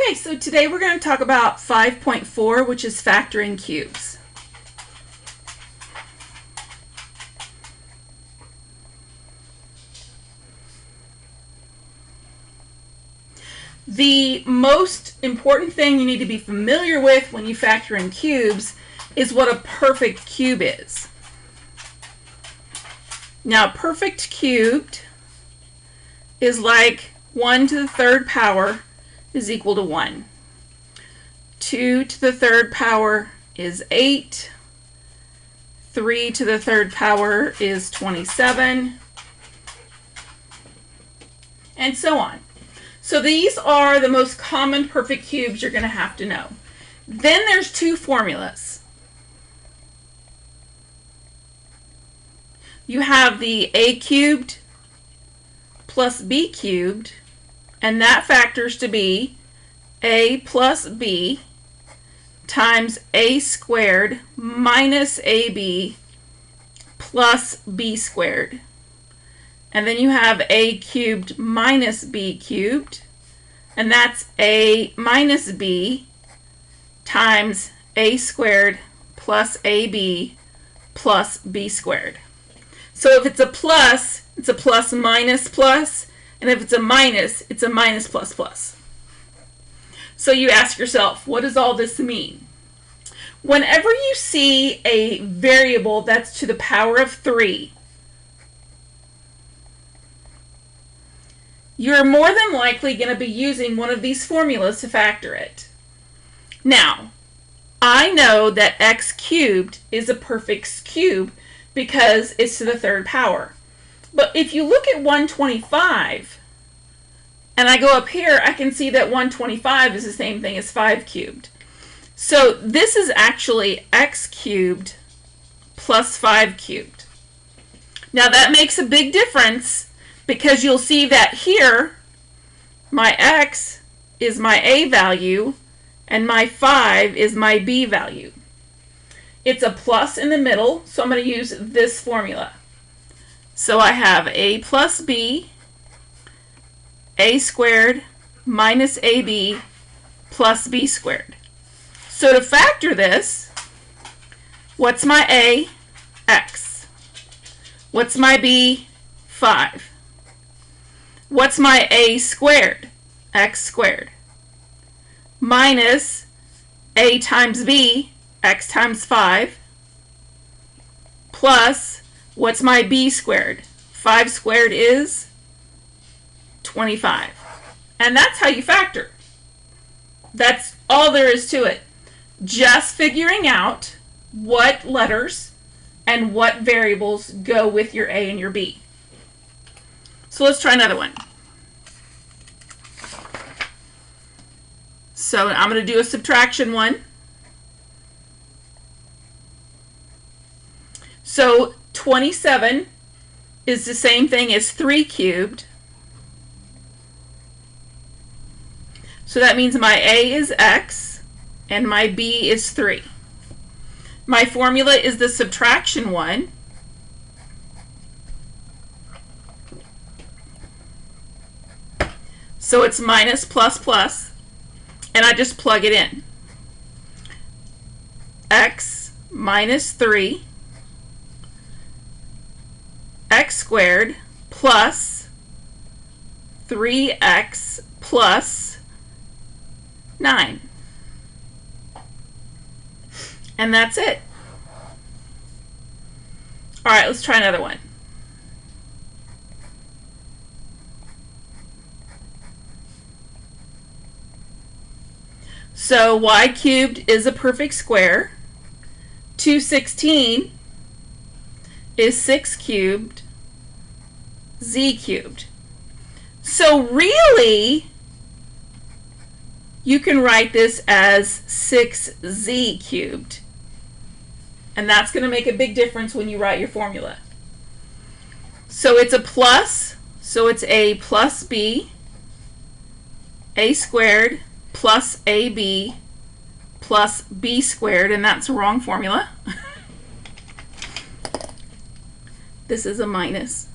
Okay, so today we're going to talk about 5.4, which is factoring cubes. The most important thing you need to be familiar with when you factor in cubes is what a perfect cube is. Now, perfect cubed is like 1 to the third power is equal to 1. 2 to the third power is 8. 3 to the third power is 27. And so on. So these are the most common perfect cubes you're going to have to know. Then there's two formulas. You have the a cubed plus b cubed, and that factors to be a plus b times a squared minus ab plus b squared. And then you have a cubed minus b cubed, and that's a minus b times a squared plus ab plus b squared. So if it's a plus minus plus, and if it's a minus plus plus. So you ask yourself, what does all this mean? Whenever you see a variable that's to the power of 3, you're more than likely going to be using one of these formulas to factor it. Now, I know that x cubed is a perfect cube because it's to the third power. But if you look at 125, and I go up here, I can see that 125 is the same thing as 5 cubed. So this is actually x cubed plus 5 cubed. Now that makes a big difference, because you'll see that here my x is my a value and my 5 is my b value. It's a plus in the middle, so I'm going to use this formula. So I have a plus b, a squared minus ab plus b squared. So to factor this, what's my a? X. What's my b? 5. What's my a squared? X squared. Minus a times b, x times 5. Plus, what's my b squared? 5 squared is 25. And that's how you factor. That's all there is to it. Just figuring out what letters and what variables go with your a and your b. So let's try another one. So I'm going to do a subtraction one. So 27 is the same thing as 3 cubed. So that means my a is x and my b is 3. My formula is the subtraction one. So it's minus plus plus, and I just plug it in. X minus 3, x squared plus 3x plus 9. And that's it. All right, let's try another one. So y cubed is a perfect square. 216 is 6 cubed, z cubed. So really, you can write this as 6z cubed. And that's going to make a big difference when you write your formula. So it's a plus, so it's a plus b, a squared plus ab plus b squared, and that's the wrong formula. This is a minus.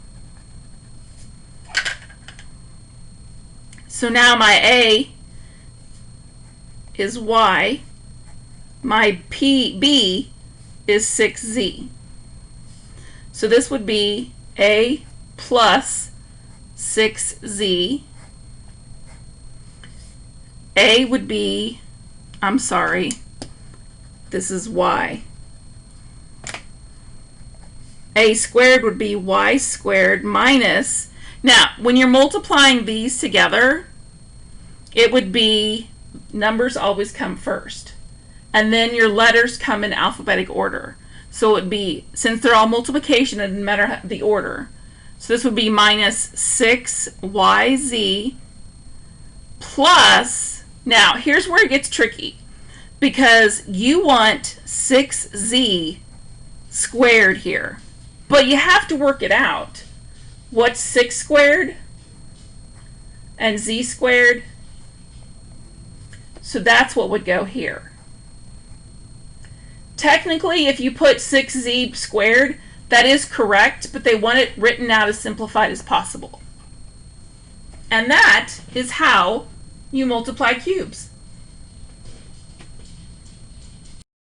So now my a is y, my b is 6z. So this would be a plus 6z. A would be, I'm sorry, this is y. A squared would be y squared minus, now when you're multiplying these together, it would be, numbers always come first, and then your letters come in alphabetic order. So it would be, since they're all multiplication, it doesn't matter the order. So this would be minus 6yz plus, now here's where it gets tricky, because you want 6z squared here, but you have to work it out. What's 6 squared and z squared? So that's what would go here. Technically, if you put 6z squared, that is correct, but they want it written out as simplified as possible. And that is how you multiply cubes.